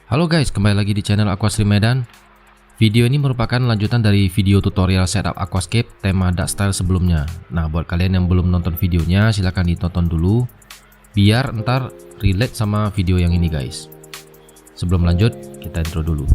Halo guys, kembali lagi di channel Aquascape Medan. Video ini merupakan lanjutan dari video tutorial setup aquascape tema duck style sebelumnya. Nah, buat kalian yang belum nonton videonya, silahkan ditonton dulu biar ntar relate sama video yang ini guys. Sebelum lanjut, kita intro dulu.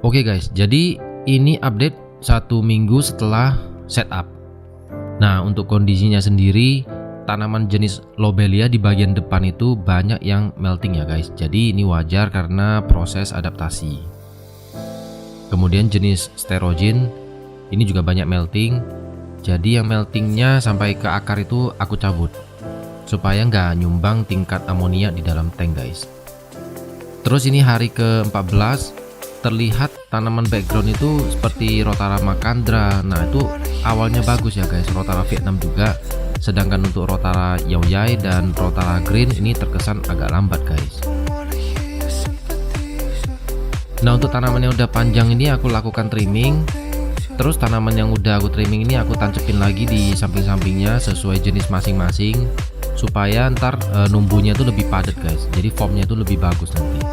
Oke guys, jadi ini update 1 minggu setelah setup. Nah, untuk kondisinya sendiri, tanaman jenis lobelia di bagian depan itu banyak yang melting ya guys. Jadi ini wajar karena proses adaptasi. Kemudian jenis sterogen ini juga banyak melting. Jadi yang meltingnya sampai ke akar itu aku cabut supaya nggak nyumbang tingkat amonia di dalam tank guys. Terus ini hari ke-14, terlihat tanaman background itu seperti Rotara Macandra. Nah, itu awalnya bagus ya guys, Rotara Vietnam juga. Sedangkan untuk Rotara Yaoyai dan Rotara Green ini terkesan agak lambat guys. Nah, untuk tanaman yang udah panjang ini aku lakukan trimming. Terus tanaman yang udah aku trimming ini aku tancepin lagi di samping-sampingnya sesuai jenis masing-masing supaya ntar numbuhnya itu lebih padat guys. Jadi formnya itu lebih bagus nanti.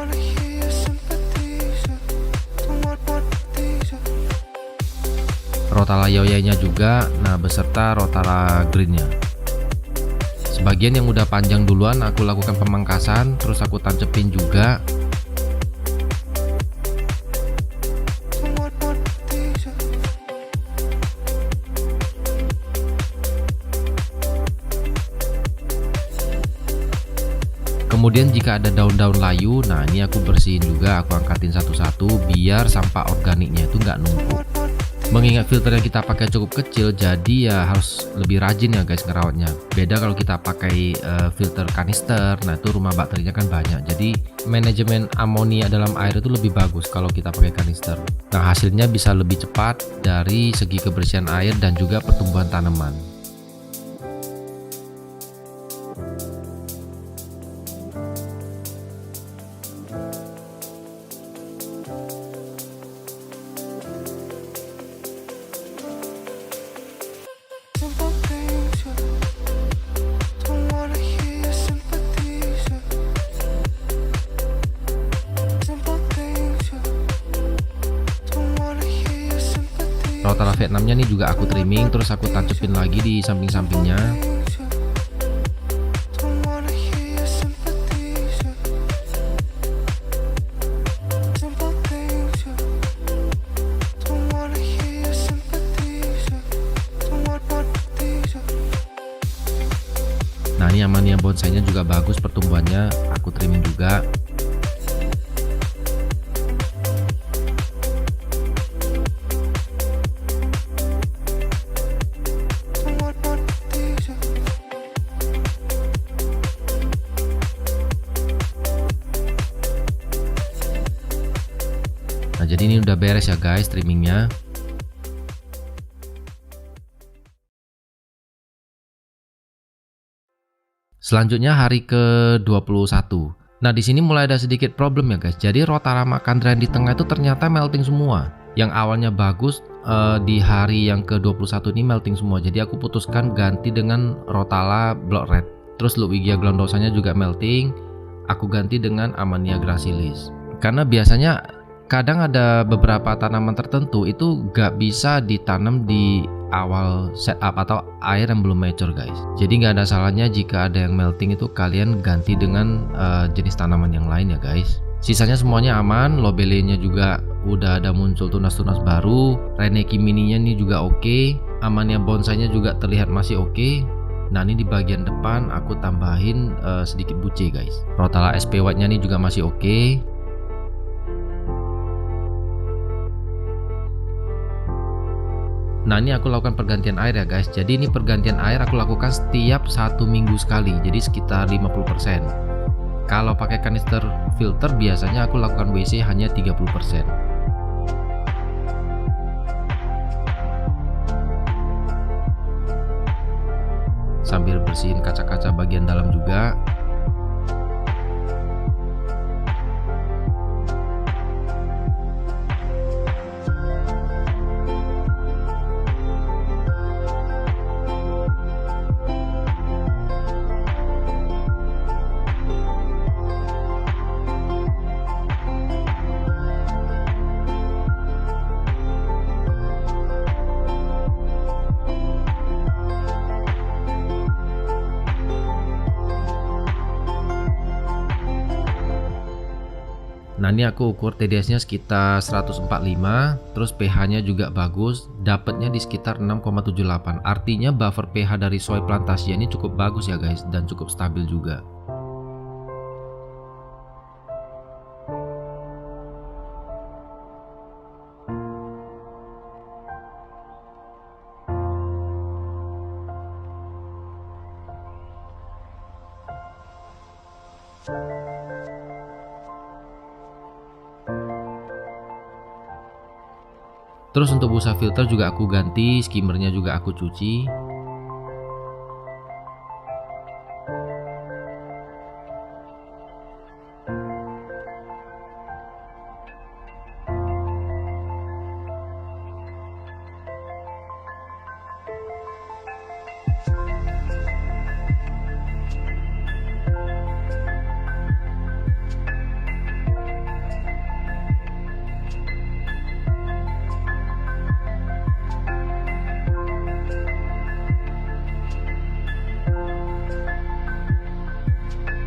Rotara Yaoyai-nya juga, nah beserta Rotara Green-nya. Sebagian yang udah panjang duluan aku lakukan pemangkasan, terus aku tancepin juga. Kemudian jika ada daun-daun layu, nah ini aku bersihin juga, aku angkatin satu-satu biar sampah organiknya itu nggak numpuk. Mengingat filter yang kita pakai cukup kecil, jadi ya harus lebih rajin ya guys ngerawatnya. Beda kalau kita pakai filter kanister, nah itu rumah bakterinya kan banyak. Jadi manajemen amonia dalam air itu lebih bagus kalau kita pakai kanister. Nah, hasilnya bisa lebih cepat dari segi kebersihan air dan juga pertumbuhan tanaman. Rotara Vietnamnya nih juga aku trimming, terus aku tancepin lagi di samping-sampingnya. Nah, ini Amannia bonsainya juga bagus pertumbuhannya, aku trimming juga. Nah, jadi ini udah beres ya guys trimmingnya. Selanjutnya hari ke-21. Nah, di sini mulai ada sedikit problem ya guys. Jadi Rotara Macandra yang di tengah itu ternyata melting semua. Yang awalnya bagus di hari yang ke-21 ini melting semua. Jadi aku putuskan ganti dengan Rotara Blood Red. Terus Ludwigia glondosanya juga melting. Aku ganti dengan Amannia gracilis. Karena biasanya kadang ada beberapa tanaman tertentu itu gak bisa ditanam di awal setup atau air yang belum mature guys. Jadi nggak ada salahnya jika ada yang melting itu kalian ganti dengan jenis tanaman yang lain ya guys. Sisanya semuanya aman, lobelianya juga udah ada muncul tunas-tunas baru, Reneki mininya nih juga oke, Amannia bonsainya juga terlihat masih oke. Nah, ini di bagian depan aku tambahin sedikit buce guys. Rotara SP White-nya nih juga masih oke. Nah, ini aku lakukan pergantian air ya guys. Jadi ini pergantian air aku lakukan setiap 1 minggu sekali, jadi sekitar 50%. Kalau pakai kanister filter biasanya aku lakukan WC hanya 30%. sambil bersihin kaca-kaca bagian dalam juga. Nah ini aku ukur TDS nya sekitar 145, terus pH nya juga bagus, dapatnya di sekitar 6,78. Artinya buffer pH dari soy plantasia ini cukup bagus ya guys, dan cukup stabil juga. Terus untuk busa filter juga aku ganti, skimmernya juga aku cuci.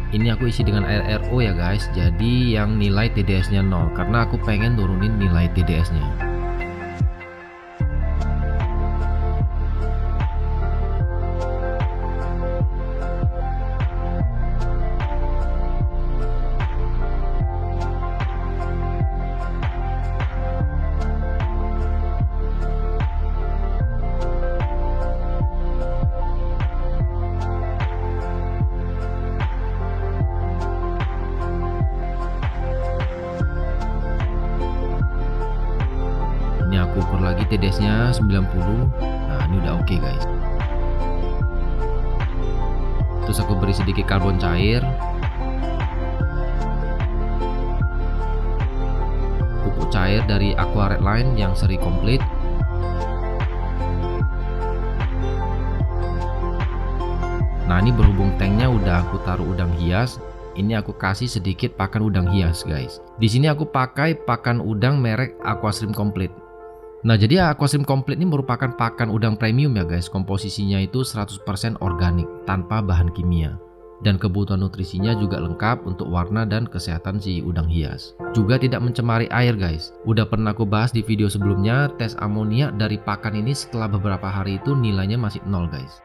Ini aku isi dengan air RO ya guys, jadi yang nilai TDS nya 0 karena aku pengen turunin nilai TDS nya. Ini aku ukur lagi TDS nya 90. Nah ini udah oke guys. Terus aku beri sedikit karbon cair, pupuk cair dari Aqua Redline yang seri komplit. Nah ini berhubung tanknya udah aku taruh udang hias, ini aku kasih sedikit pakan udang hias guys. Di sini aku pakai pakan udang merek Aquastream Complete. Nah jadi Aquastream Complete ini merupakan pakan udang premium ya guys. Komposisinya itu 100% organik tanpa bahan kimia, dan kebutuhan nutrisinya juga lengkap untuk warna dan kesehatan si udang hias. Juga tidak mencemari air guys. Udah pernah aku bahas di video sebelumnya, tes amonia dari pakan ini setelah beberapa hari itu nilainya masih 0 guys.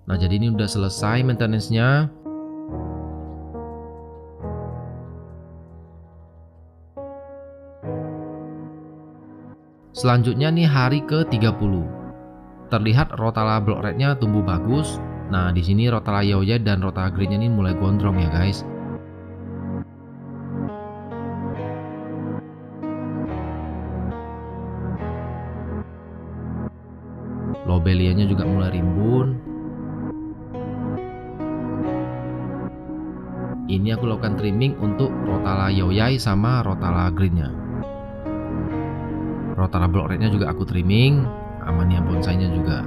Nah jadi ini udah selesai maintenance-nya. Selanjutnya nih hari ke-30. Terlihat Rotala block red-nya tumbuh bagus. Nah di sini Rotala Yaoyai dan Rotala green-nya ini mulai gondrong ya guys. Lobelia-nya juga mulai rimbun. Ini aku lakukan trimming untuk Rotala Yaoyai sama Rotala green-nya. Rotala block red-nya juga aku trimming, Amania bonsai-nya juga.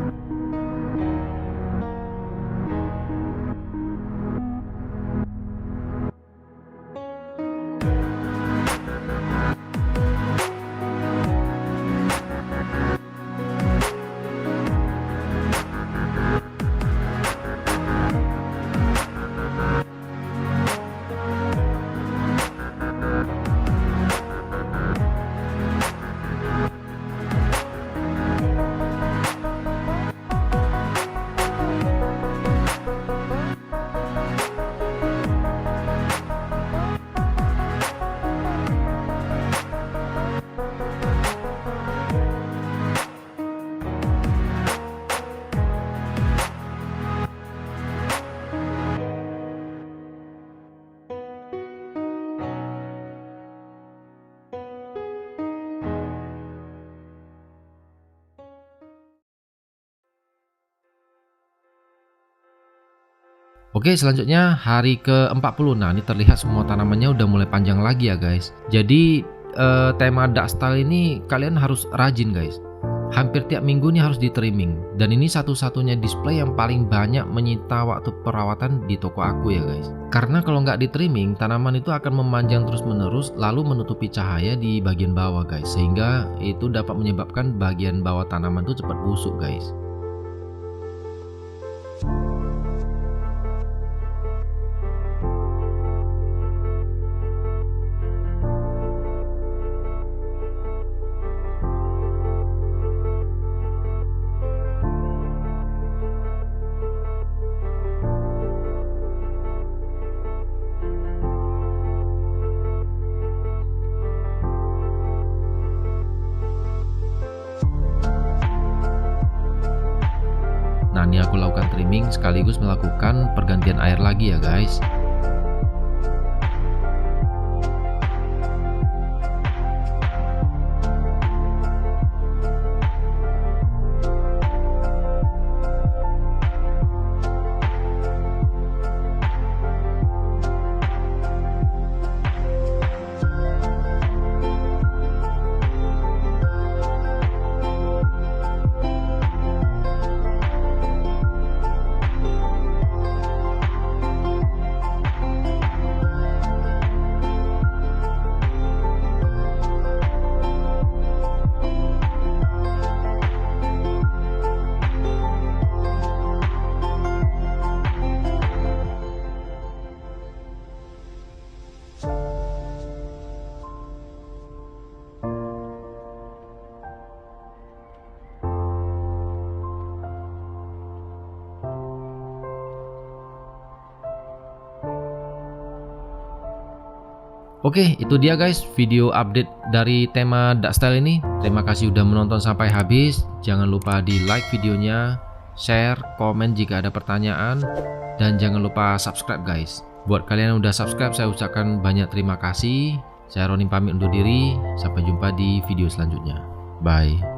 Oke, selanjutnya hari ke-40. Nah, ini terlihat semua tanamannya udah mulai panjang lagi ya guys. Jadi tema dark style ini kalian harus rajin guys. Hampir tiap minggu nih harus di trimming. Dan ini satu-satunya display yang paling banyak menyita waktu perawatan di toko aku ya guys. Karena kalau nggak di trimming, tanaman itu akan memanjang terus-menerus lalu menutupi cahaya di bagian bawah guys. Sehingga itu dapat menyebabkan bagian bawah tanaman itu cepat busuk guys. Nah, ini aku lakukan trimming sekaligus melakukan pergantian air lagi ya guys. Oke, itu dia guys video update dari tema dark style ini. Terima kasih udah menonton sampai habis. Jangan lupa di like videonya, share, komen jika ada pertanyaan, dan jangan lupa subscribe guys. Buat kalian yang udah subscribe, saya ucapkan banyak terima kasih. Saya Roni pamit undur diri. Sampai jumpa di video selanjutnya. Bye.